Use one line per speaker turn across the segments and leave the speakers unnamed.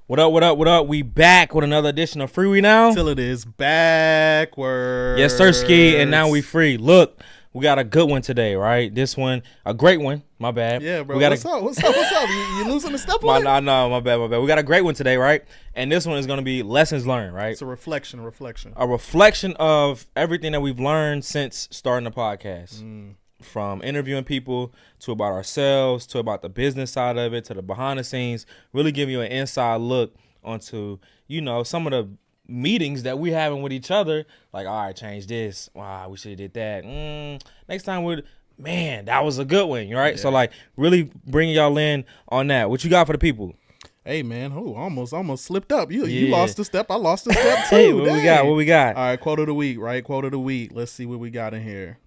What up, what up, what up? We back with another edition of Freewenow.
Till it is backwards.
Yes, sir, Ski, and now we free. Look, we got a good one today, right? This one, a great one. My bad.
Yeah, bro.
We got
What's up? You losing the step on it?
No, my bad. We got a great one today, right? And this one is going to be lessons learned, right?
It's a reflection.
A reflection of everything that we've learned since starting the podcast. From interviewing people to about ourselves to about the business side of it to the behind the scenes, really giving you an inside look onto, you know, some of the meetings that we having with each other. Like, all right, change this. Wow, we should have did that. Next time man, that was a good one, right? Yeah. So like really bringing y'all in on that. What you got for the people?
Hey man, almost slipped up. You lost a step. I lost a step too.
Hey, what we got?
All right, quote of the week, right? Quote of the week. Let's see what we got in here.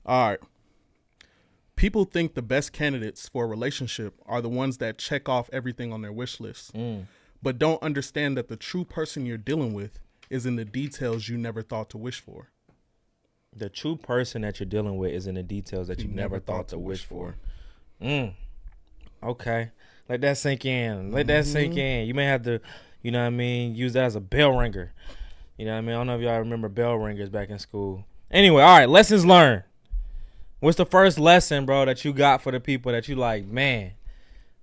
All right. People think the best candidates for a relationship are the ones that check off everything on their wish list, but don't understand that the true person you're dealing with is in the details you never thought to wish for.
The true person that you're dealing with is in the details that you never thought to wish for. Okay. Let that sink in. Let that sink in. You may have to, you know what I mean, use that as a bell ringer. You know what I mean? I don't know if y'all remember bell ringers back in school. Anyway, all right, lessons learned. What's the first lesson, bro, that you got for the people that you like, man,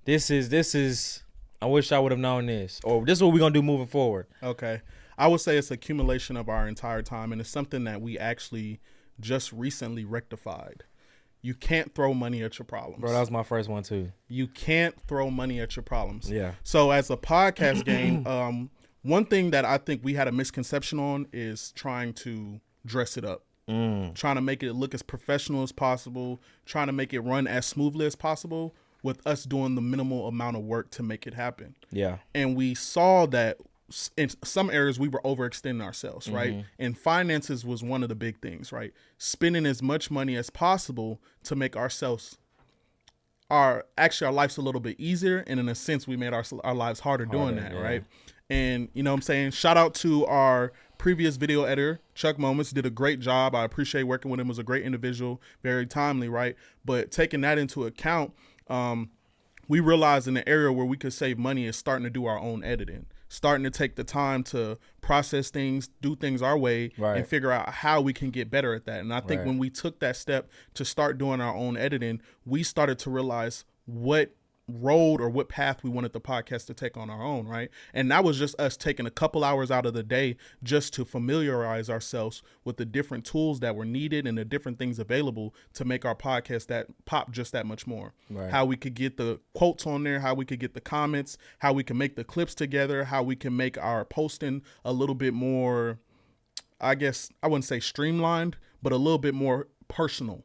this is, I wish I would have known this, or this is what we're going to do moving forward?
Okay. I would say it's accumulation of our entire time, and it's something that we actually just recently rectified. You can't throw money at your problems.
Bro, that was my first one, too.
You can't throw money at your problems.
Yeah.
So as a podcast game, one thing that I think we had a misconception on is trying to dress it up. Trying to make it look as professional as possible, trying to make it run as smoothly as possible with us doing the minimal amount of work to make it happen.
Yeah.
And we saw that in some areas we were overextending ourselves, right? And finances was one of the big things, right? Spending as much money as possible to make ourselves our life's a little bit easier, and in a sense we made our lives harder doing that, right? And you know what I'm saying? Shout out to our previous video editor, Chuck Moments, did a great job. I appreciate working with him. Was a great individual, very timely, right? But taking that into account, we realized in the area where we could save money is starting to do our own editing, starting to take the time to process things, do things our way, and figure out how we can get better at that. And I think when we took that step to start doing our own editing, we started to realize what road or what path we wanted the podcast to take on our own, right? And that was just us taking a couple hours out of the day just to familiarize ourselves with the different tools that were needed and the different things available to make our podcast that pop just that much more. How we could get the quotes on there, how we could get the comments, how we can make the clips together, how we can make our posting a little bit more, I guess I wouldn't say streamlined, but a little bit more personal.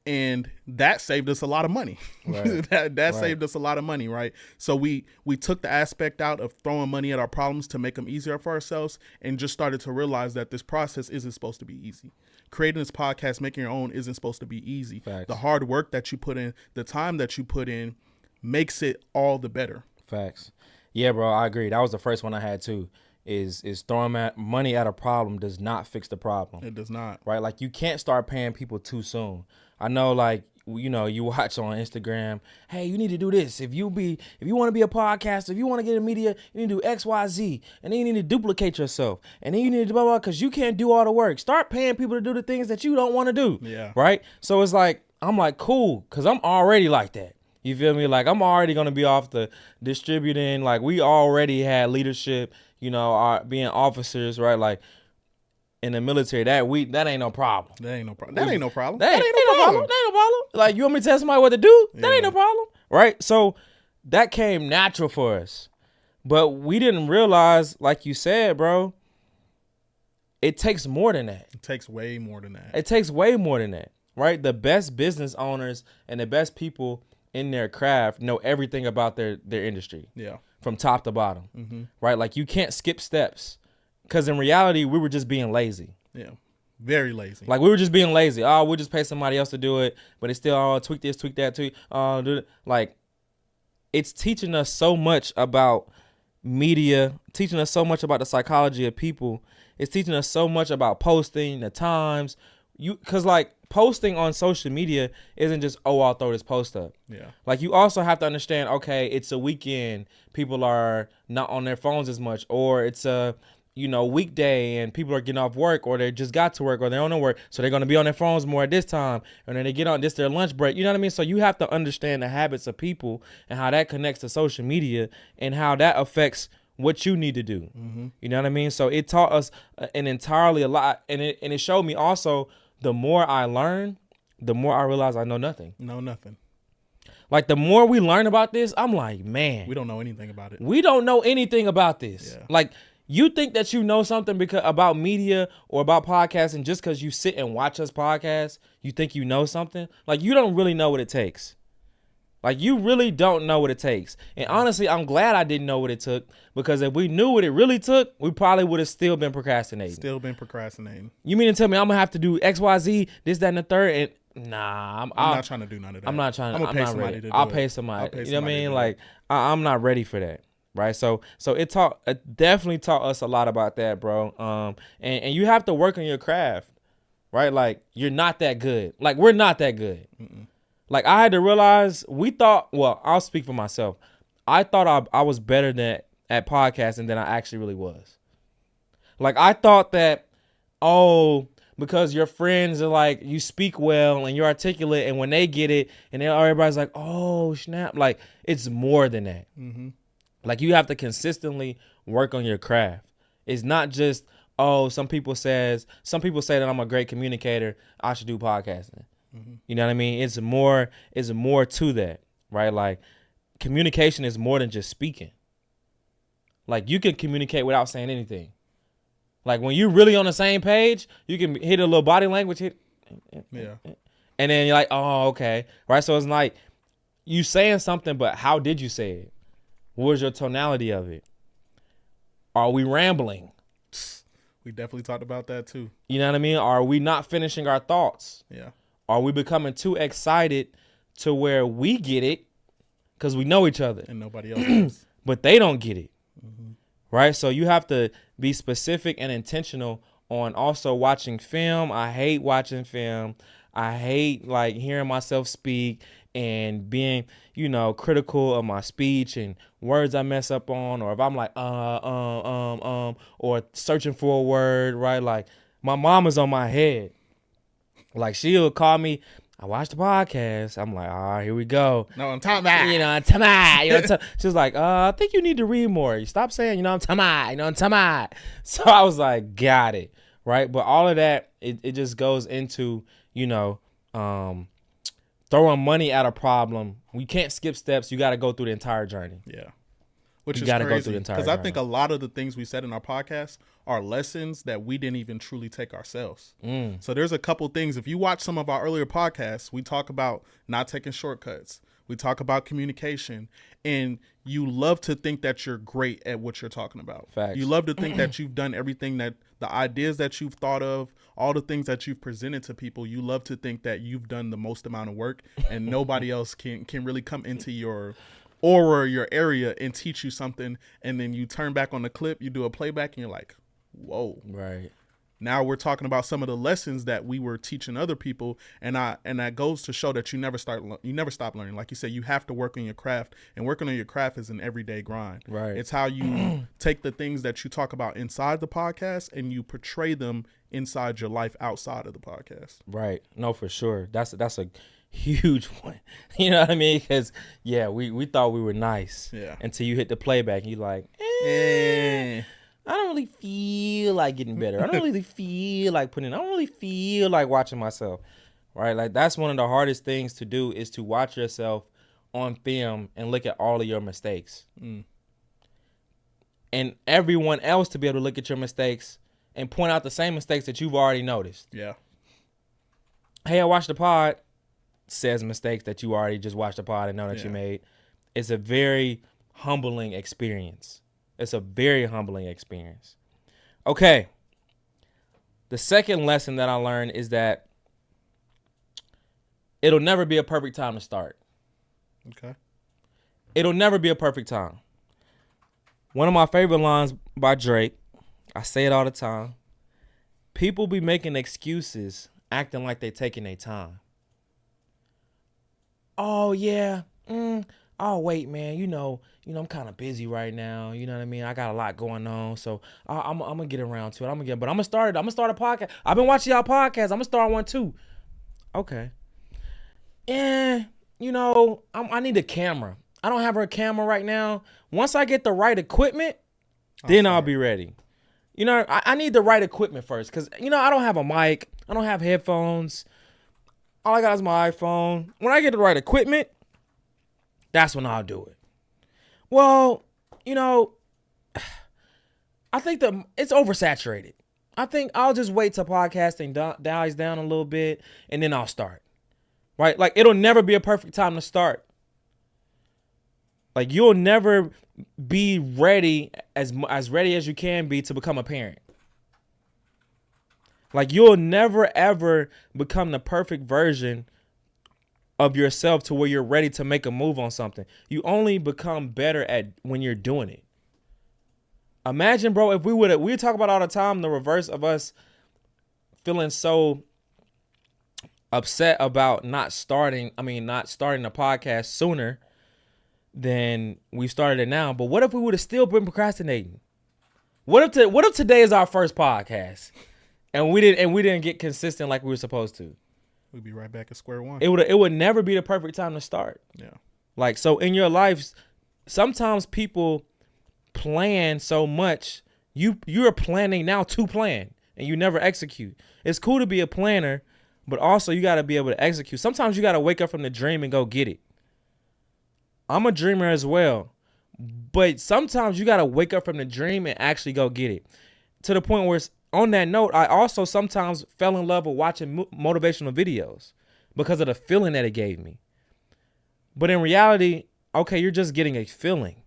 And that saved us a lot of money. that saved us a lot of money, right? So we took the aspect out of throwing money at our problems to make them easier for ourselves, and just started to realize that this process isn't supposed to be easy. Creating this podcast, making your own, isn't supposed to be easy.
Facts.
The hard work that you put in, the time that you put in, makes it all the better.
Facts. Yeah, bro, I agree. That was the first one I had too. Is throwing money at a problem does not fix the problem.
It does not.
Right? Like, you can't start paying people too soon. I know, like, you know, you watch on Instagram, hey, you need to do this. If you want to be a podcaster, if you want to get in media, you need to do X, Y, Z. And then you need to duplicate yourself. And then you need to do blah, blah, because you can't do all the work. Start paying people to do the things that you don't want to do.
Yeah.
Right? So it's like, I'm like, cool, because I'm already like that. You feel me? Like, I'm already going to be off the distributing. Like, we already had leadership, you know, being officers, right? Like, in the military, that ain't no problem.
That ain't no problem. That ain't no problem.
That ain't no problem. Like, you want me to tell somebody what to do? That ain't no problem. Right? So that came natural for us. But we didn't realize, like you said, bro, it takes more than that.
It takes way more than that.
It takes way more than that. Right? The best business owners and the best people in their craft know everything about their industry.
Yeah.
From top to bottom. Right? Like, you can't skip steps. Because in reality, we were just being lazy.
Yeah. Very lazy.
Like, we were just being lazy. Oh, we'll just pay somebody else to do it. But it's still, tweak this, tweak that, tweak. Do it. Like, it's teaching us so much about media, teaching us so much about the psychology of people. It's teaching us so much about posting, the times, because like posting on social media isn't just, oh, I'll throw this post up.
Yeah.
Like you also have to understand, okay, it's a weekend, people are not on their phones as much, or it's a weekday and people are getting off work, or they just got to work, or they're on their work, so they're going to be on their phones more at this time, and then they get on this their lunch break. You know what I mean? So you have to understand the habits of people and how that connects to social media and how that affects what you need to do. Mm-hmm. You know what I mean? So it taught us an entirely a lot, and it showed me also, the more I learn, the more I realize I know nothing.
Know nothing.
Like the more we learn about this, I'm like, man,
we don't know anything about it.
We don't know anything about this.
Yeah.
Like you think that you know something because about media or about podcasting just because you sit and watch us podcast, you think you know something? Like you don't really know what it takes. Like you really don't know what it takes. And honestly, I'm glad I didn't know what it took, because if we knew what it really took, we probably would have still been procrastinating. You mean to tell me I'm gonna have to do X, Y, Z, this, that, and the third? And nah, I'm
not trying to do none of that.
I'm not trying. I'm
gonna pay
not
somebody
ready.
to do
I'll
it.
pay somebody. You know what I mean?
to
Like I'm not ready for that. Right. So it definitely taught us a lot about that, bro. And you have to work on your craft. Right. Like you're not that good. Like we're not that good. Mm-mm. Like I had to realize I'll speak for myself. I thought I was better at podcasting than I actually really was. Like I thought that, because your friends are like, you speak well and you're articulate, and when they get it and everybody's like, oh snap, like it's more than that. Mm-hmm. Like you have to consistently work on your craft. It's not just, some people say that I'm a great communicator, I should do podcasting. Mm-hmm. You know what I mean? It's more to that, right? Like communication is more than just speaking. Like you can communicate without saying anything. Like when you're really on the same page, you can hit a little body language, and then you're like, oh, okay, right? So it's like you saying something, but how did you say it? What was your tonality of it? Are we rambling?
We definitely talked about that too.
You know what I mean? Are we not finishing our thoughts?
Yeah.
Are we becoming too excited to where we get it because we know each other
and nobody else does,
but they don't get it? Mm-hmm. Right? So you have to be specific and intentional on also watching film. I hate watching film. I hate like hearing myself speak and being, critical of my speech and words I mess up on, or if I'm like, or searching for a word, right? Like my mom is on my head. Like she'll call me, I watched the podcast. I'm like, all right, here we go.
No, I'm talking about.
I'm talking about. She's like, I think you need to read more. You stop saying, I'm talking about. I'm talking about. So I was like, got it, right? But all of that, it just goes into, throwing money at a problem. We can't skip steps. You got to go through the entire journey.
Yeah. Which is crazy, because I think a lot of the things we said in our podcast are lessons that we didn't even truly take ourselves. So there's a couple things. If you watch some of our earlier podcasts, we talk about not taking shortcuts. We talk about communication, and you love to think that you're great at what you're talking about.
Facts.
You love to think that you've done everything, that the ideas that you've thought of, all the things that you've presented to people, you love to think that you've done the most amount of work, and nobody else can really come into your aura, your area, and teach you something. And then you turn back on the clip, you do a playback, and you're like, whoa.
Right.
Now we're talking about some of the lessons that we were teaching other people, and that goes to show that you never stop learning. Like you said, you have to work on your craft, and working on your craft is an everyday grind.
Right.
It's how you take the things that you talk about inside the podcast and you portray them inside your life outside of the podcast.
Right. No, for sure. That's a huge one. You know what I mean? Because we thought we were nice.
Yeah.
Until you hit the playback, and you're like, I don't really feel like getting better. I don't really feel like I don't really feel like watching myself. Right? Like that's one of the hardest things to do, is to watch yourself on film and look at all of your mistakes. And everyone else to be able to look at your mistakes and point out the same mistakes that you've already noticed.
Yeah.
Hey, I watched the pod. Says mistakes that you already just watched the pod and know that you made. It's a very humbling experience. Okay. The second lesson that I learned is that it'll never be a perfect time to start.
Okay.
It'll never be a perfect time. One of my favorite lines by Drake, I say it all the time. People be making excuses acting like they taking their time. Oh yeah. Oh wait, man. I'm kind of busy right now. You know what I mean? I got a lot going on, so I'm gonna get around to it. But I'm gonna start a podcast. I've been watching y'all podcasts. I'm gonna start one too. Okay. And I need a camera. I don't have a camera right now. Once I get the right equipment, then I'll be ready. I need the right equipment first, because I don't have a mic. I don't have headphones. All I got is my iPhone. When I get the right equipment, that's when I'll do it. Well, I think it's oversaturated. I think I'll just wait till podcasting dies down a little bit, and then I'll start. Right? Like, it'll never be a perfect time to start. Like, you'll never be ready as ready as you can be to become a parent. Like, you'll never, ever become the perfect version of yourself to where you're ready to make a move on something. You only become better at when you're doing it. Imagine, bro, if we talk about all the time the reverse of us feeling so upset about not starting the podcast sooner than we started it now. But what if we would have still been procrastinating? What if today is our first podcast and we didn't get consistent like we were supposed to?
We'd be right back at square one.
It would never be the perfect time to start.
Yeah.
Like, so in your life, sometimes people plan so much. You're planning now to plan and you never execute. It's cool to be a planner, but also you got to be able to execute. Sometimes you got to wake up from the dream and go get it. I'm a dreamer as well, but sometimes you got to wake up from the dream and actually go get it. To the point where, on that note, I also sometimes fell in love with watching motivational videos because of the feeling that it gave me. But in reality, okay, you're just getting a feeling.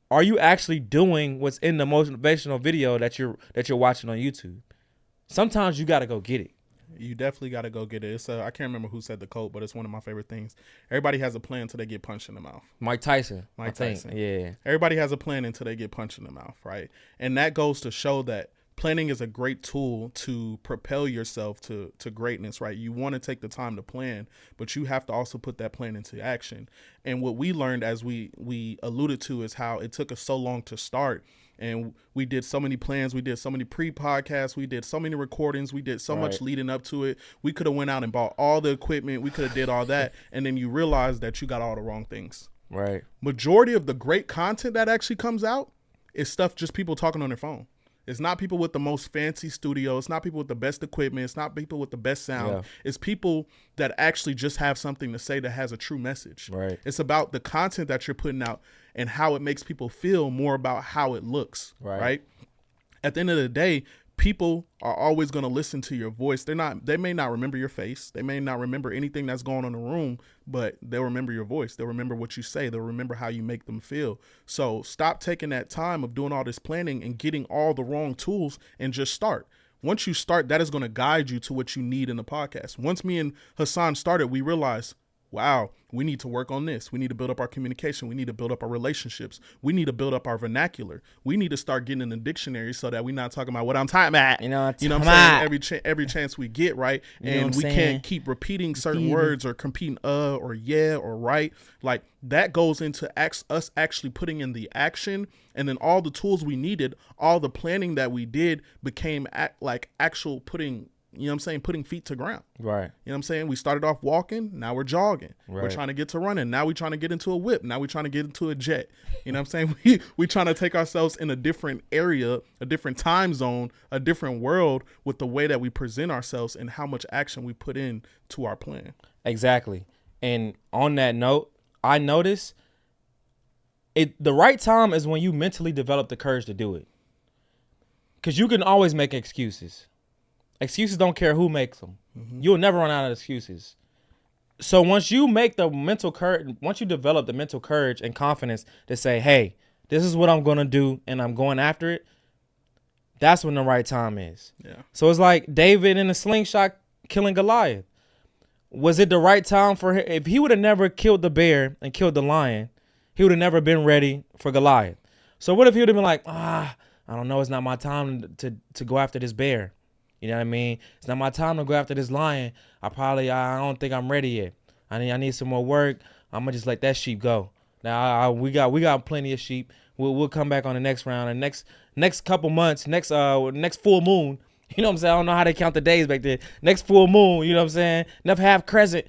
Are you actually doing what's in the motivational video that you're watching on YouTube? Sometimes you got to go get it.
You definitely got to go get it. I can't remember who said the quote, but it's one of my favorite things. Everybody has a plan until they get punched in the mouth.
Mike Tyson.
Yeah. Everybody has a plan until they get punched in the mouth, right? And that goes to show that planning is a great tool to propel yourself to greatness, right? You want to take the time to plan, but you have to also put that plan into action. And what we learned, as we alluded to, is how it took us so long to start. And we did so many plans. We did so many pre-podcasts. We did so many recordings. We did so much leading up to it. We could have went out and bought all the equipment. We could have did all that. And then you realize that you got all the wrong things.
Right.
Majority of the great content that actually comes out is stuff just people talking on their phone. It's not people with the most fancy studio. It's not people with the best equipment. It's not people with the best sound. Yeah. It's people that actually just have something to say that has a true message.
Right.
It's about the content that you're putting out and how it makes people feel, more about how it looks. Right. At the end of the day, people are always going to listen to your voice. They may not remember your face. They may not remember anything that's going on in the room, but they'll remember your voice. They'll remember what you say. They'll remember how you make them feel. So stop taking that time of doing all this planning and getting all the wrong tools and just start. Once you start, that is going to guide you to what you need in the podcast. Once me and Hasan started, we realized, wow, we need to work on this. We need to build up our communication. We need to build up our relationships. We need to build up our vernacular. We need to start getting in the dictionary so that we're not talking about what I'm talking about. You know what I'm saying? Every chance we get, right? And we can't keep repeating certain words or competing or yeah or right. Like, that goes into us actually putting in the action, and then all the tools we needed, all the planning that we did became actual putting, you know what I'm saying, putting feet to ground.
Right.
You know what I'm saying? We started off walking. Now we're jogging. Right. We're trying to get to running. Now we're trying to get into a whip. Now we're trying to get into a jet. You know what I'm saying? We trying to take ourselves in a different area, a different time zone, a different world with the way that we present ourselves and how much action we put in to our plan.
Exactly. And on that note, I notice the right time is when you mentally develop the courage to do it. Because you can always make excuses. Excuses don't care who makes them. Mm-hmm. You'll never run out of excuses. So once you make the mental courage, once you develop the mental courage and confidence to say, hey, this is what I'm going to do and I'm going after it, that's when the right time is.
Yeah.
So it's like David in a slingshot killing Goliath. Was it the right time for him? If he would have never killed the bear and killed the lion, he would have never been ready for Goliath. So what if he would have been like, I don't know, it's not my time to go after this bear. You know what I mean? It's not my time to go after this lion. I don't think I'm ready yet. I need some more work. I'm gonna just let that sheep go. Now we got plenty of sheep. We'll come back on the next round and next couple months, next full moon. You know what I'm saying? I don't know how they count the days back then. Next full moon, you know what I'm saying?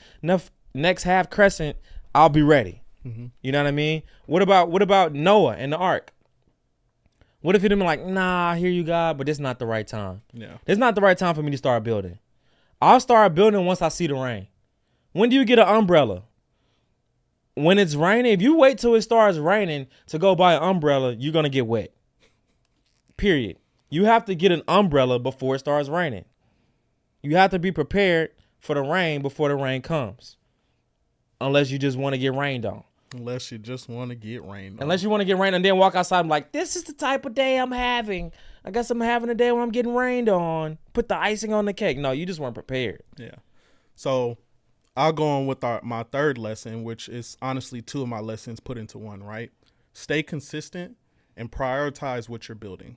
Next half crescent, I'll be ready. Mm-hmm. You know what I mean? What about Noah and the ark? What if he'd been like, nah, I hear you, God, but this is not the right time.
Yeah.
This is not the right time for me to start building. I'll start building once I see the rain. When do you get an umbrella? When it's raining. If you wait till it starts raining to go buy an umbrella, you're going to get wet. Period. You have to get an umbrella before it starts raining. You have to be prepared for the rain before the rain comes. Unless you just want to get rained on.
Unless you just want to get rained on.
Unless you want to get rained and then walk outside and like, this is the type of day I'm having. I guess I'm having a day when I'm getting rained on. Put the icing on the cake. No, you just weren't prepared.
Yeah. So I'll go on with my third lesson, which is honestly two of my lessons put into one, right? Stay consistent and prioritize what you're building.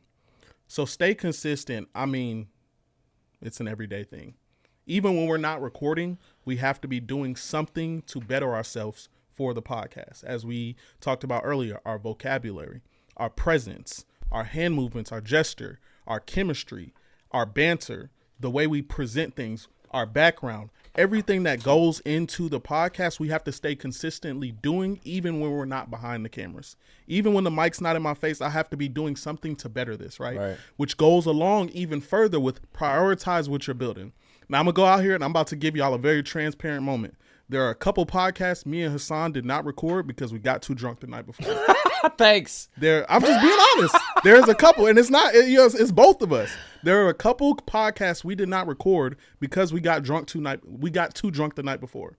So stay consistent. I mean, it's an everyday thing. Even when we're not recording, we have to be doing something to better ourselves for the podcast. As we talked about earlier, our vocabulary, our presence, our hand movements, our gesture, our chemistry, our banter, the way we present things, our background, everything that goes into the podcast, we have to stay consistently doing even when we're not behind the cameras. Even when the mic's not in my face, I have to be doing something to better this, right? Which goes along even further with prioritize what you're building. Now I'm going to go out here and I'm about to give y'all a very transparent moment. There are a couple podcasts me and Hasan did not record because we got too drunk the night before.
Thanks.
I'm just being honest. There's a couple, and it's not, it's both of us. There are a couple podcasts we did not record because we got too drunk the night before.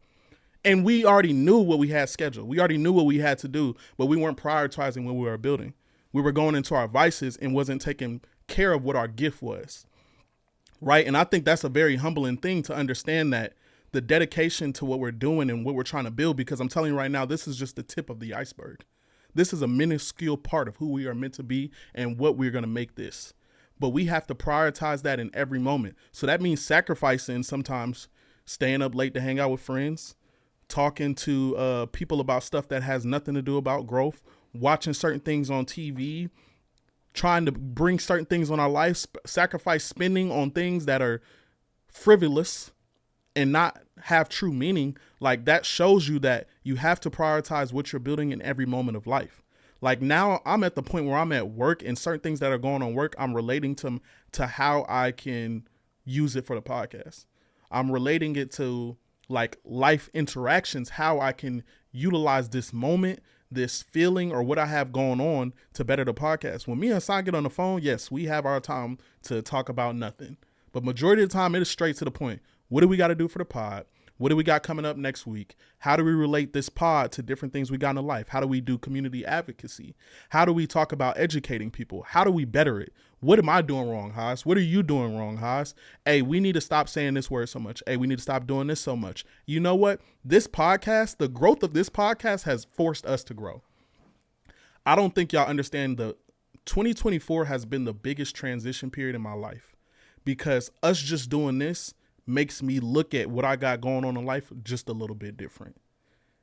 And we already knew what we had scheduled. We already knew what we had to do, but we weren't prioritizing what we were building. We were going into our vices and wasn't taking care of what our gift was. Right? And I think that's a very humbling thing to understand, that the dedication to what we're doing and what we're trying to build, because I'm telling you right now, this is just the tip of the iceberg. This is a minuscule part of who we are meant to be and what we're going to make this. But we have to prioritize that in every moment. So that means sacrificing sometimes, staying up late to hang out with friends, talking to people about stuff that has nothing to do about growth, watching certain things on TV, trying to bring certain things on our life, sacrifice spending on things that are frivolous and not have true meaning. Like, that shows you that you have to prioritize what you're building in every moment of life. Like, now I'm at the point where I'm at work, and certain things that are going on work, I'm relating to how I can use it for the podcast. I'm relating it to like life interactions, how I can utilize this moment, this feeling, or what I have going on to better the podcast. When me and Hasan get on the phone, yes, we have our time to talk about nothing. But majority of the time, it is straight to the point. What do we got to do for the pod? What do we got coming up next week? How do we relate this pod to different things we got in life? How do we do community advocacy? How do we talk about educating people? How do we better it? What am I doing wrong, Haas? What are you doing wrong, Haas? Hey, we need to stop saying this word so much. Hey, we need to stop doing this so much. You know what? This podcast, the growth of this podcast has forced us to grow. I don't think y'all understand, the 2024 has been the biggest transition period in my life, because us just doing this makes me look at what I got going on in life just a little bit different.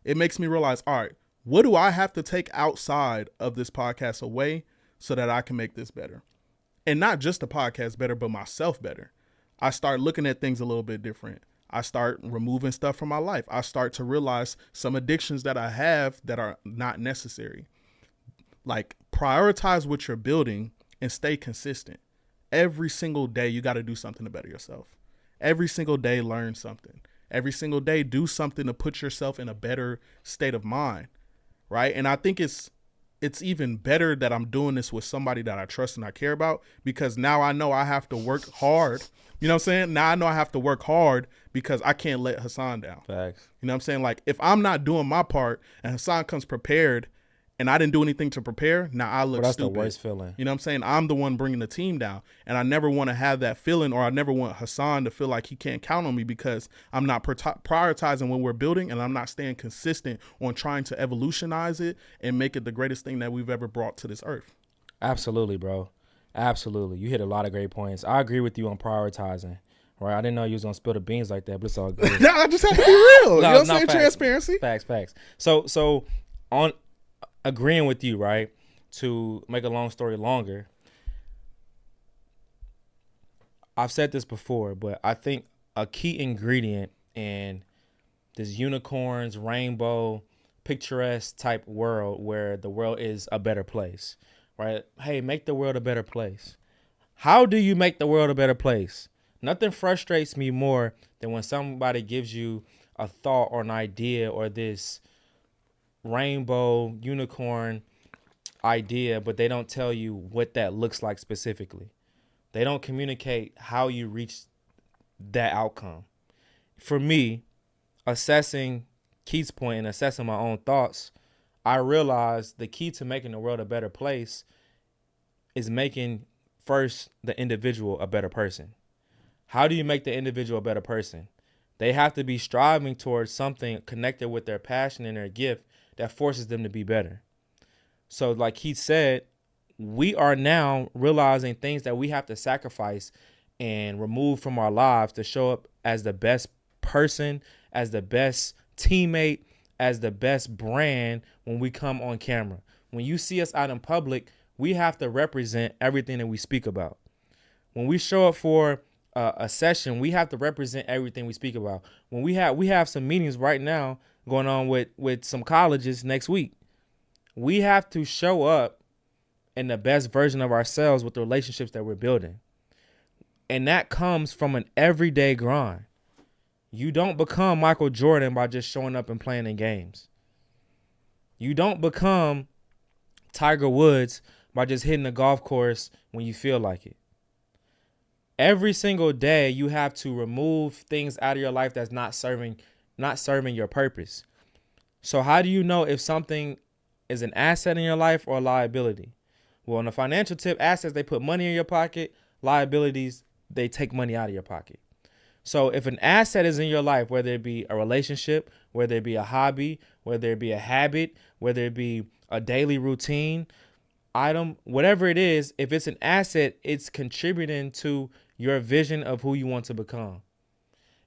It makes me realize, all right, what do I have to take outside of this podcast away so that I can make this better? And not just the podcast better, but myself better. I start looking at things a little bit different. I start removing stuff from my life. I start to realize some addictions that I have that are not necessary. Like, prioritize what you're building and stay consistent. Every single day, you got to do something to better yourself. Every single day, learn something. Every single day, do something to put yourself in a better state of mind, right? And I think it's even better that I'm doing this with somebody that I trust and I care about, because now I know I have to work hard. You know what I'm saying? Now I know I have to work hard because I can't let Hasan down.
Facts.
You know what I'm saying? Like, if I'm not doing my part and Hasan comes prepared and I didn't do anything to prepare, now I look
that's
stupid.
The worst feeling.
You know what I'm saying? I'm the one bringing the team down, and I never want to have that feeling, or I never want Hasan to feel like he can't count on me because I'm not prioritizing what we're building, and I'm not staying consistent on trying to evolutionize it and make it the greatest thing that we've ever brought to this earth.
Absolutely, bro. Absolutely. You hit a lot of great points. I agree with you on prioritizing. Right. I didn't know you was gonna spill the beans like that, but it's all good.
No, I just have to be real.
No,
you know what I'm
no,
saying?
facts.
Transparency.
Facts. So on agreeing with you, right? To make a long story longer, I've said this before, but I think a key ingredient in this unicorns, rainbow, picturesque type world where the world is a better place, right? Hey, make the world a better place. How do you make the world a better place? Nothing frustrates me more than when somebody gives you a thought or an idea or this rainbow unicorn idea, but they don't tell you what that looks like specifically. They don't communicate how you reach that outcome. For me, assessing Keith's point and assessing my own thoughts, I realized the key to making the world a better place is making first the individual a better person. How do you make the individual a better person? They have to be striving towards something connected with their passion and their gift that forces them to be better. So like Keith said, we are now realizing things that we have to sacrifice and remove from our lives to show up as the best person, as the best teammate, as the best brand when we come on camera. When you see us out in public, we have to represent everything that we speak about. When we show up for a session, we have to represent everything we speak about. When we have some meetings right now going on with some colleges next week, we have to show up in the best version of ourselves with the relationships that we're building. And that comes from an everyday grind. You don't become Michael Jordan by just showing up and playing in games. You don't become Tiger Woods by just hitting the golf course when you feel like it. Every single day you have to remove things out of your life that's not serving your purpose. So how do you know if something is an asset in your life or a liability? Well, on the financial tip, assets, they put money in your pocket. Liabilities, they take money out of your pocket. So if an asset is in your life, whether it be a relationship, whether it be a hobby, whether it be a habit, whether it be a daily routine, item, whatever it is, if it's an asset, it's contributing to your vision of who you want to become.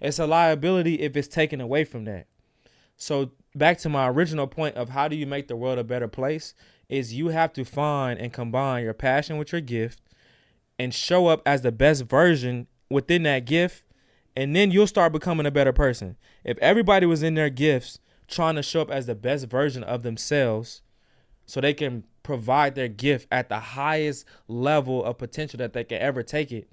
It's a liability if it's taken away from that. So back to my original point of how do you make the world a better place is you have to find and combine your passion with your gift and show up as the best version within that gift. And then you'll start becoming a better person. If everybody was in their gifts trying to show up as the best version of themselves so they can provide their gift at the highest level of potential that they can ever take it,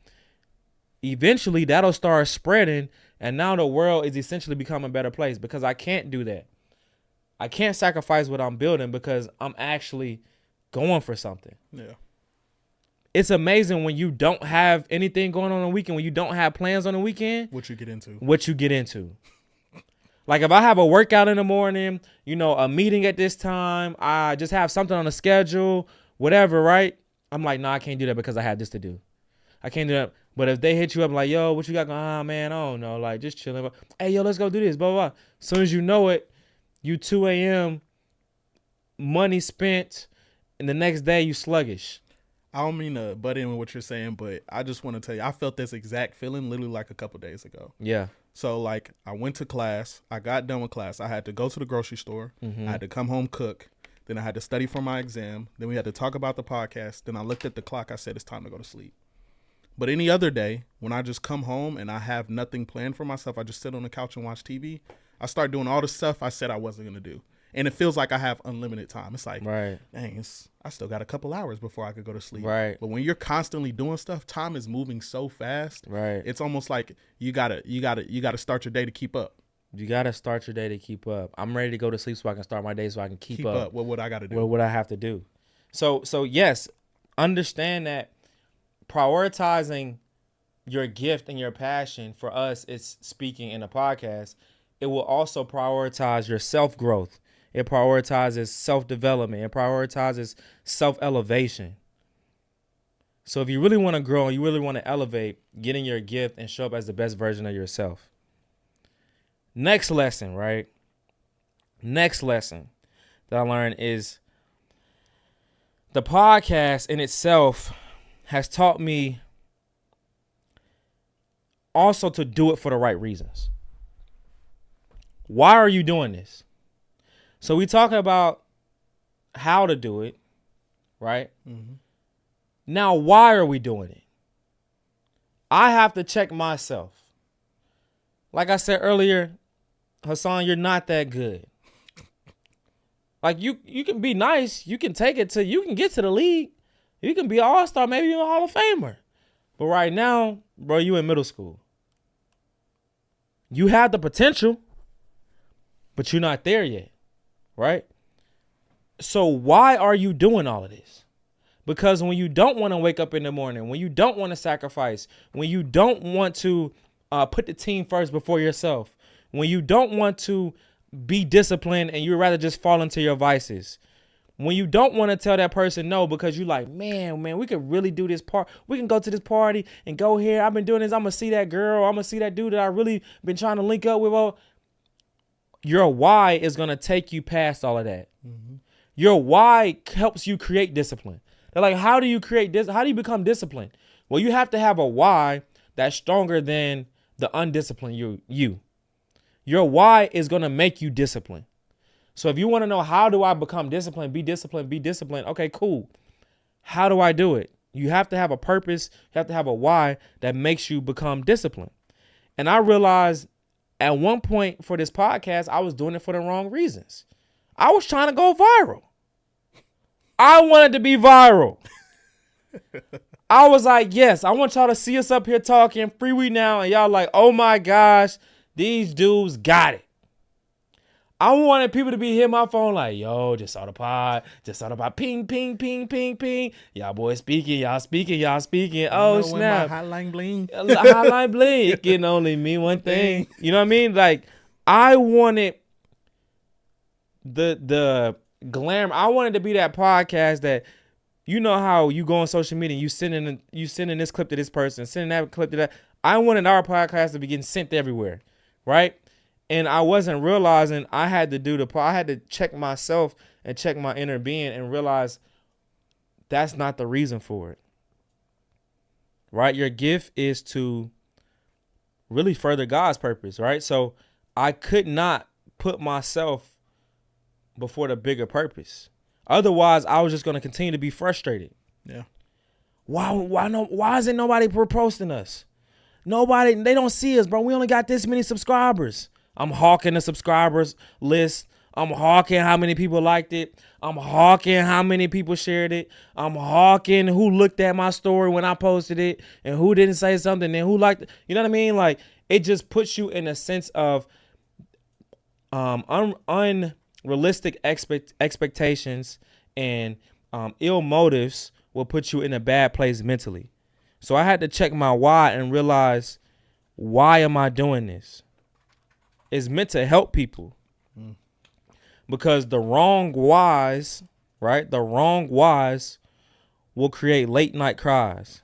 eventually that'll start spreading. And now the world is essentially becoming a better place because I can't do that. I can't sacrifice what I'm building because I'm actually going for something.
Yeah.
It's amazing when you don't have anything going on the weekend, when you don't have plans on the weekend.
What you get into.
Like if I have a workout in the morning, a meeting at this time, I just have something on the schedule, whatever, right? I'm like, I can't do that because I have this to do. I can't do that. But if they hit you up like, yo, what you got going? Man, I don't know. Like just chilling. Hey, yo, let's go do this, blah, blah, blah. As soon as you know it, you 2 a.m., money spent, and the next day you sluggish.
I don't mean to butt in with what you're saying, but I just want to tell you, I felt this exact feeling literally like a couple days ago.
Yeah.
So like I went to class. I got done with class. I had to go to the grocery store. Mm-hmm. I had to come home, cook. Then I had to study for my exam. Then we had to talk about the podcast. Then I looked at the clock. I said, it's time to go to sleep. But any other day, when I just come home and I have nothing planned for myself, I just sit on the couch and watch TV. I start doing all the stuff I said I wasn't going to do. And it feels like I have unlimited time. It's like,
right.
Dang, I still got a couple hours before I could go to sleep.
Right.
But when you're constantly doing stuff, time is moving so fast.
Right.
It's almost like you gotta start your day to keep up.
You gotta start your day to keep up. I'm ready to go to sleep so I can start my day so I can keep up.
What would I gotta do?
What would I have to do? So yes, understand that prioritizing your gift and your passion, for us, it's speaking in a podcast. It will also prioritize your self-growth. It prioritizes self-development. It prioritizes self-elevation. So if you really want to grow and you really want to elevate, get in your gift and show up as the best version of yourself. Next lesson, right? Next lesson that I learned is the podcast in itself has taught me also to do it for the right reasons. Why are you doing this? So we talking about how to do it, right? Mm-hmm. Now, why are we doing it? I have to check myself. Like I said earlier, Hasan, you're not that good. Like you can be nice. You can take it to, you can get to the league. You can be an all-star, maybe even a Hall of Famer. But right now, bro, you in middle school. You have the potential, but you're not there yet, right? So why are you doing all of this? Because when you don't want to wake up in the morning, when you don't want to sacrifice, when you don't want to put the team first before yourself, when you don't want to be disciplined and you'd rather just fall into your vices, when you don't want to tell that person no because you like, man, we could really do this part. We can go to this party and go here. I've been doing this. I'm going to see that girl. I'm going to see that dude that I really been trying to link up with. Well, your why is going to take you past all of that. Mm-hmm. Your why helps you create discipline. They're like, how do you create this? How do you become disciplined? Well, you have to have a why that's stronger than the undisciplined you. Your why is going to make you disciplined. So if you want to know, how do I become disciplined, be disciplined. Okay, cool. How do I do it? You have to have a purpose. You have to have a why that makes you become disciplined. And I realized at one point for this podcast, I was doing it for the wrong reasons. I was trying to go viral. I wanted to be viral. I was like, yes, I want y'all to see us up here talking Freewenow, and y'all like, oh my gosh, these dudes got it. I wanted people to be hitting my phone like, yo, just saw the pod, ping, ping, ping, ping, ping. Y'all boys speaking. Oh, snap.
Hotline bling.
Hotline bling. It can only mean one thing. You know what I mean? Like, I wanted the glamour. I wanted to be that podcast that, you know how you go on social media and you sending this clip to this person, sending that clip to that. I wanted our podcast to be getting sent everywhere, right? And I wasn't realizing I had to check myself and check my inner being and realize that's not the reason for it, right? Your gift is to really further God's purpose, right? So I could not put myself before the bigger purpose. Otherwise, I was just going to continue to be frustrated.
Yeah.
Why isn't nobody posting us? They don't see us, bro. We only got this many subscribers. I'm hawking the subscribers list. I'm hawking how many people liked it. I'm hawking how many people shared it. I'm hawking who looked at my story when I posted it and who didn't say something and who liked it. You know what I mean? Like, it just puts you in a sense of unrealistic expectations and ill motives will put you in a bad place mentally. So I had to check my why and realize, why am I doing this? It's meant to help people. Because the wrong whys, right? The wrong whys will create late night cries.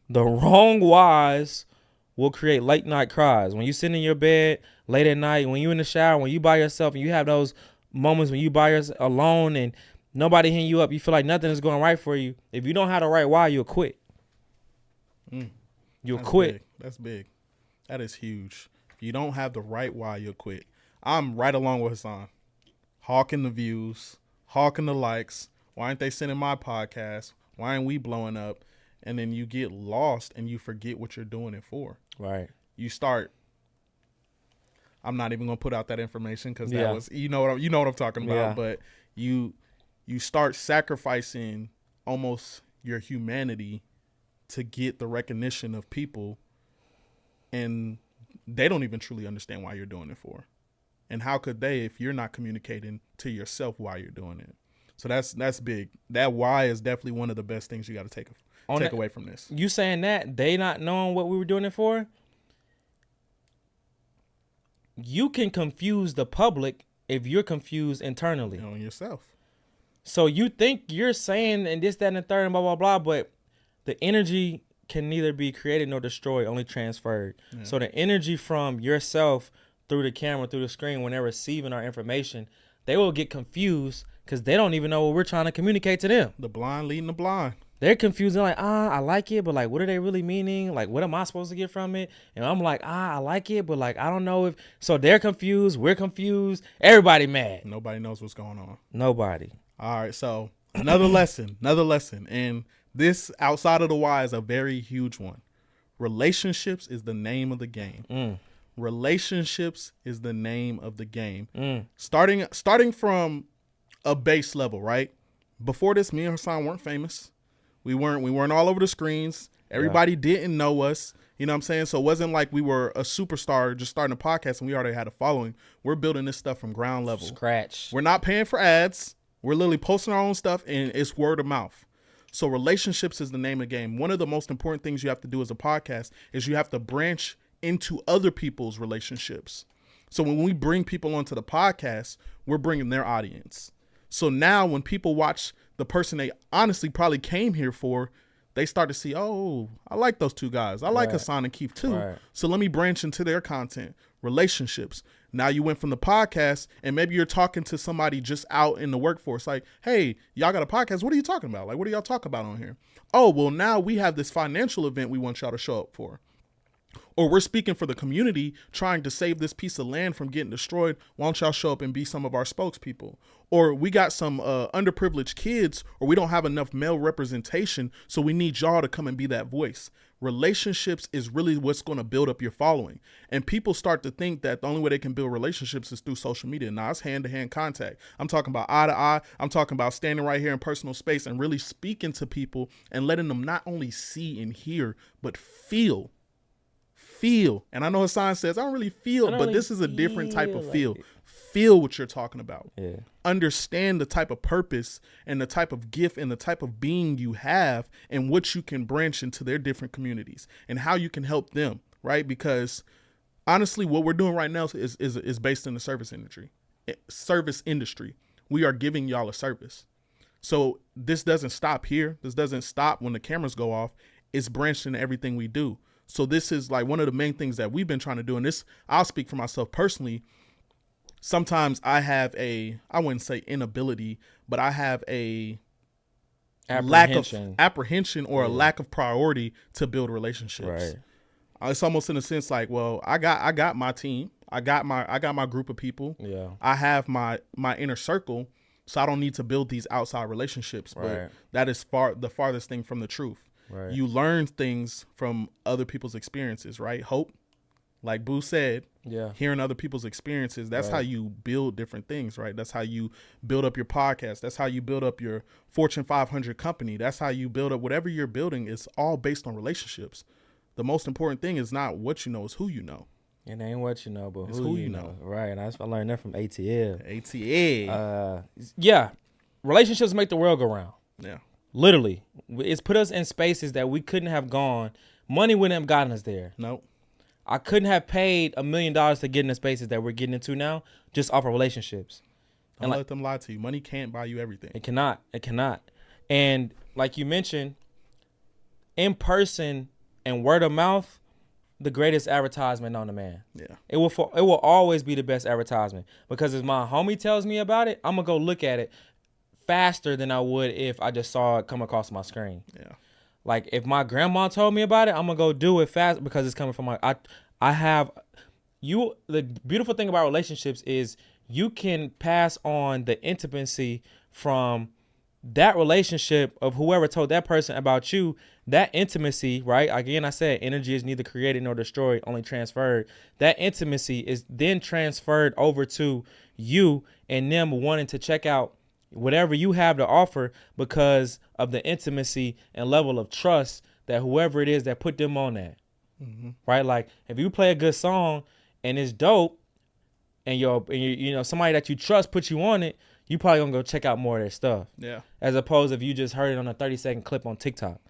The wrong whys will create late night cries. When you sit in your bed late at night, when you're in the shower, when you by yourself and you have those moments when you by yourself alone and nobody hitting you up, you feel like nothing is going right for you. If you don't have the right why, you'll quit. You'll quit.
Big. That's big. That is huge. If you don't have the right why, you'll quit. I'm right along with Hasan. Hawking the views, hawking the likes. Why aren't they sending my podcast? Why aren't we blowing up? And then you get lost and you forget what you're doing it for.
Right.
You start. I'm not even gonna put out that information because that was you know what I'm talking about. Yeah. But you start sacrificing almost your humanity to get the recognition of people, and they don't even truly understand why you're doing it for. And how could they if you're not communicating to yourself why you're doing it? So that's big. That why is definitely one of the best things you got to take away from this.
You saying that they not knowing what we were doing it for? You can confuse the public if you're confused internally.
On yourself.
So you think you're saying and this, that, and the third, and blah, blah, blah, but the energy can neither be created nor destroyed, only transferred. Yeah. So the energy from yourself through the camera, through the screen, when they're receiving our information, they will get confused because they don't even know what we're trying to communicate to them.
The blind leading the blind.
they're confused. They're like, I like it, but like, what are they really meaning? Like, what am I supposed to get from it? And I'm like, I like it, but like, I don't know if. So they're confused. We're confused. Everybody mad.
Nobody knows what's going on.
Nobody.
All right, so another lesson, and this outside of the why is a very huge one. Relationships is the name of the game. Relationships is the name of the game. Starting from a base level, right? Before this, me and Hasan weren't famous. We weren't all over the screens. Everybody didn't know us. You know what I'm saying? So it wasn't like we were a superstar just starting a podcast and we already had a following. We're building this stuff from ground level.
Scratch.
We're not paying for ads. We're literally posting our own stuff, and it's word of mouth. So relationships is the name of the game. One of the most important things you have to do as a podcast is you have to branch into other people's relationships. So when we bring people onto the podcast, we're bringing their audience. So now when people watch the person they honestly probably came here for, they start to see, oh, I like those two guys. I like Hasan and Keith too. Right. So let me branch into their content. Relationships. Now you went from the podcast and maybe you're talking to somebody just out in the workforce. Like, hey, y'all got a podcast. What are you talking about? Like, what do y'all talk about on here? Oh, well, now we have this financial event we want y'all to show up for. Or we're speaking for the community trying to save this piece of land from getting destroyed. Why don't y'all show up and be some of our spokespeople? Or we got some underprivileged kids, or we don't have enough male representation, so we need y'all to come and be that voice. Relationships is really what's going to build up your following. And people start to think that the only way they can build relationships is through social media. Now, it's hand-to-hand contact. I'm talking about eye-to-eye. I'm talking about standing right here in personal space and really speaking to people and letting them not only see and hear, but feel. And I know Hasan says, I don't really feel, but really this is a different type of feel. Like feel what you're talking about. Yeah. Understand the type of purpose and the type of gift and the type of being you have and what you can branch into their different communities and how you can help them, right? Because honestly, what we're doing right now is based in the service industry. We are giving y'all a service. So this doesn't stop here. This doesn't stop when the cameras go off. It's branched into everything we do. So this is like one of the main things that we've been trying to do. And this, I'll speak for myself personally. Sometimes I have I wouldn't say inability, but I have a lack of apprehension or a lack of priority to build relationships. Right. It's almost in a sense like, well, I got my team. I got my group of people. Yeah. I have my inner circle. So I don't need to build these outside relationships. Right. But that is the farthest thing from the truth. Right. You learn things from other people's experiences, right? Hope, like Boo said, hearing other people's experiences, that's how you build different things, right? That's how you build up your podcast. That's how you build up your Fortune 500 company. That's how you build up whatever you're building. It's all based on relationships. The most important thing is not what you know, it's who you know.
It ain't what you know, but who you know. Right. I learned that from ATL. Yeah. Relationships make the world go round. Yeah. Literally. It's put us in spaces that we couldn't have gone. Money wouldn't have gotten us there. Nope. I couldn't have paid $1 million to get in the spaces that we're getting into now just off of relationships.
Don't let them lie to you. Money can't buy you everything.
It cannot. And like you mentioned, in person and word of mouth, the greatest advertisement on the man. Yeah. It will always be the best advertisement because if my homie tells me about it, I'm going to go look at it faster than I would if I just saw it come across my screen. Yeah. Like if my grandma told me about it, I'm gonna go do it fast because it's coming from the beautiful thing about relationships is you can pass on the intimacy from that relationship of whoever told that person about you, that intimacy, right? Again, I said energy is neither created nor destroyed, only transferred. That intimacy is then transferred over to you and them wanting to check out whatever you have to offer because of the intimacy and level of trust that whoever it is that put them on that. Mm-hmm. Right? Like if you play a good song and it's dope and you somebody that you trust put you on it, you probably gonna go check out more of their stuff. Yeah. As opposed if you just heard it on a 30-second clip on TikTok.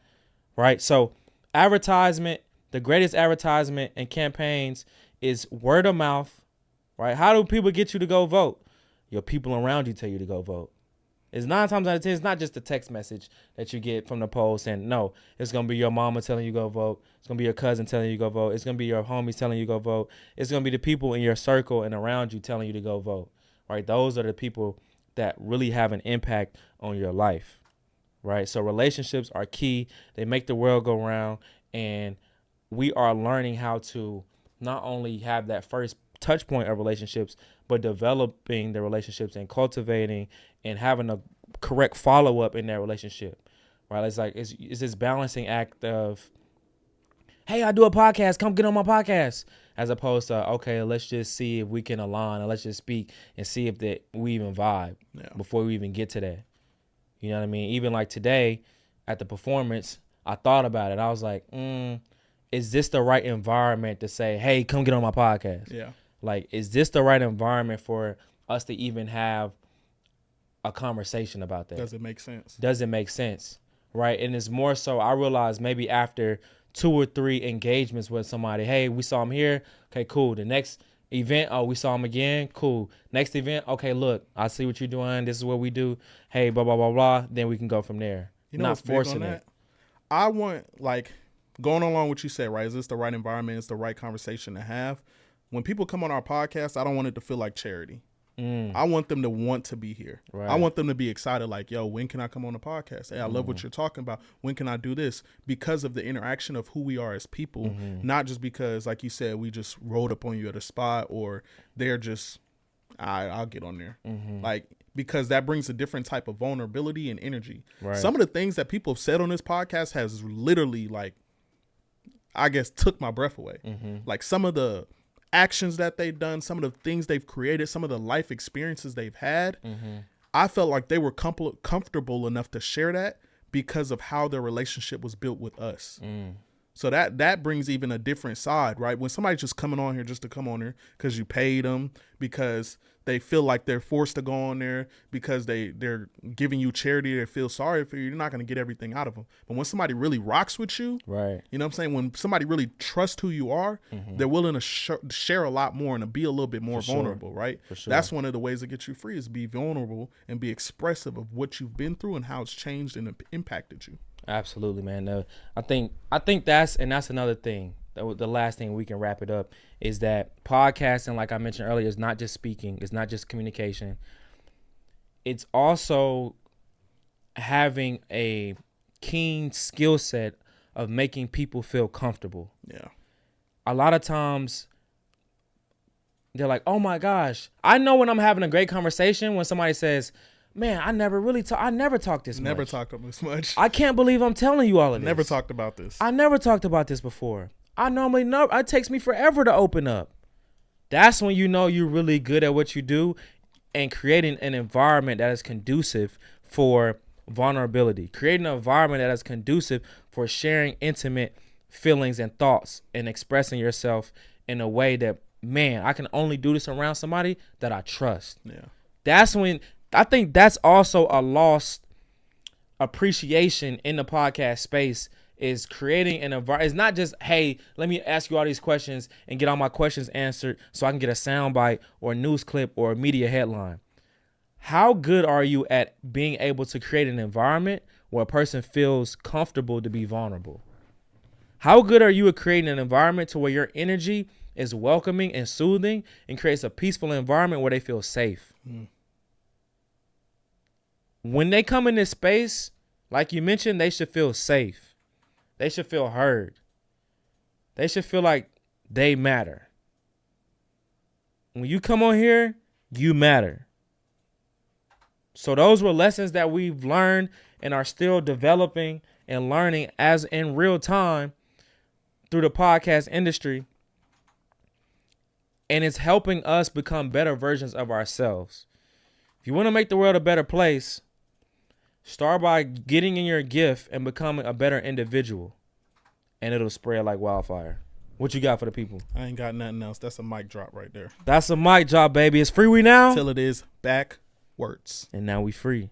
Right? So advertisement, the greatest advertisement and campaigns is word of mouth. Right? How do people get you to go vote? Your people around you tell you to go vote. It's 9 times out of 10, it's not just the text message that you get from the poll saying, no, it's going to be your mama telling you go vote. It's going to be your cousin telling you go vote. It's going to be your homies telling you go vote. It's going to be the people in your circle and around you telling you to go vote, right? Those are the people that really have an impact on your life. right? So relationships are key. They make the world go round, and we are learning how to not only have that first touch point of relationships, but developing the relationships and cultivating and having a correct follow-up in that relationship, right? It's like it's this balancing act of, hey, I do a podcast, come get on my podcast, as opposed to, okay, let's just see if we can align, and let's just speak and see if that we even vibe before we even get to that. You know what I mean? Even like today at the performance, I thought about it. I was like, is this the right environment to say, hey, come get on my podcast?
Yeah.
Like, is this the right environment for us to even have a conversation about that?
Does it make sense?
Does it make sense? Right. And it's more so, I realized maybe after 2 or 3 engagements with somebody, hey, we saw him here. Okay, cool. The next event, oh, we saw him again. Cool. Next event, okay, look, I see what you're doing. This is what we do. Hey, blah, blah, blah, blah. Then we can go from there.
You know, not forcing it. I want, like, going along with what you said, right? Is this the right environment? Is the right conversation to have? When people come on our podcast, I don't want it to feel like charity. I want them to want to be here. Right. I want them to be excited, like, yo, when can I come on the podcast? Hey, I love what you're talking about. When can I do this? Because of the interaction of who we are as people, not just because, like you said, we just rolled up on you at a spot, or they're just, I'll get on there. Like, because that brings a different type of vulnerability and energy. Right. Some of the things that people have said on this podcast has literally, like, I guess, took my breath away. Like, some of the actions that they've done, some of the things they've created, some of the life experiences they've had, I felt like they were comfortable enough to share that because of how their relationship was built with us. So that brings even a different side, right? When somebody's just coming on here just to come on here because you paid them, because they feel like they're forced to go on there, because they're giving you charity, they feel sorry for you, you're not going to get everything out of them. But when somebody really rocks with you, right? You know what I'm saying? When somebody really trusts who you are, they're willing to share a lot more and to be a little bit more vulnerable, right? For sure. That's one of the ways to get you free, is be vulnerable and be expressive of what you've been through and how it's changed and impacted you.
Absolutely, man. I think that's another thing. The last thing we can wrap it up is that podcasting, like I mentioned earlier, is not just speaking. It's not just communication. It's also having a keen skill set of making people feel comfortable. Yeah. A lot of times they're like, oh my gosh, I know when I'm having a great conversation when somebody says, man, I never talked this much.
Never talked this much.
I can't believe I'm telling you all of this.
Never talked about this.
I never talked about this before. I normally know it takes me forever to open up. That's when you know you're really good at what you do, and creating an environment that is conducive for vulnerability, creating an environment that is conducive for sharing intimate feelings and thoughts and expressing yourself in a way that, man, I can only do this around somebody that I trust. Yeah. That's when I think that's also a lost appreciation in the podcast space, is creating an environment. It's not just, hey, let me ask you all these questions and get all my questions answered so I can get a soundbite or a news clip or a media headline. How good are you at being able to create an environment where a person feels comfortable to be vulnerable? How good are you at creating an environment to where your energy is welcoming and soothing and creates a peaceful environment where they feel safe? When they come in this space, like you mentioned, they should feel safe. They should feel heard. They should feel like they matter. When you come on here, you matter. So those were lessons that we've learned and are still developing and learning as in real time through the podcast industry. And it's helping us become better versions of ourselves. If you want to make the world a better place, start by getting in your gift and becoming a better individual, and it'll spread like wildfire. What you got for the people?
I ain't got nothing else. That's a mic drop right there.
That's a mic drop, baby. It's Freewenow.
Till it is backwards.
And now we free.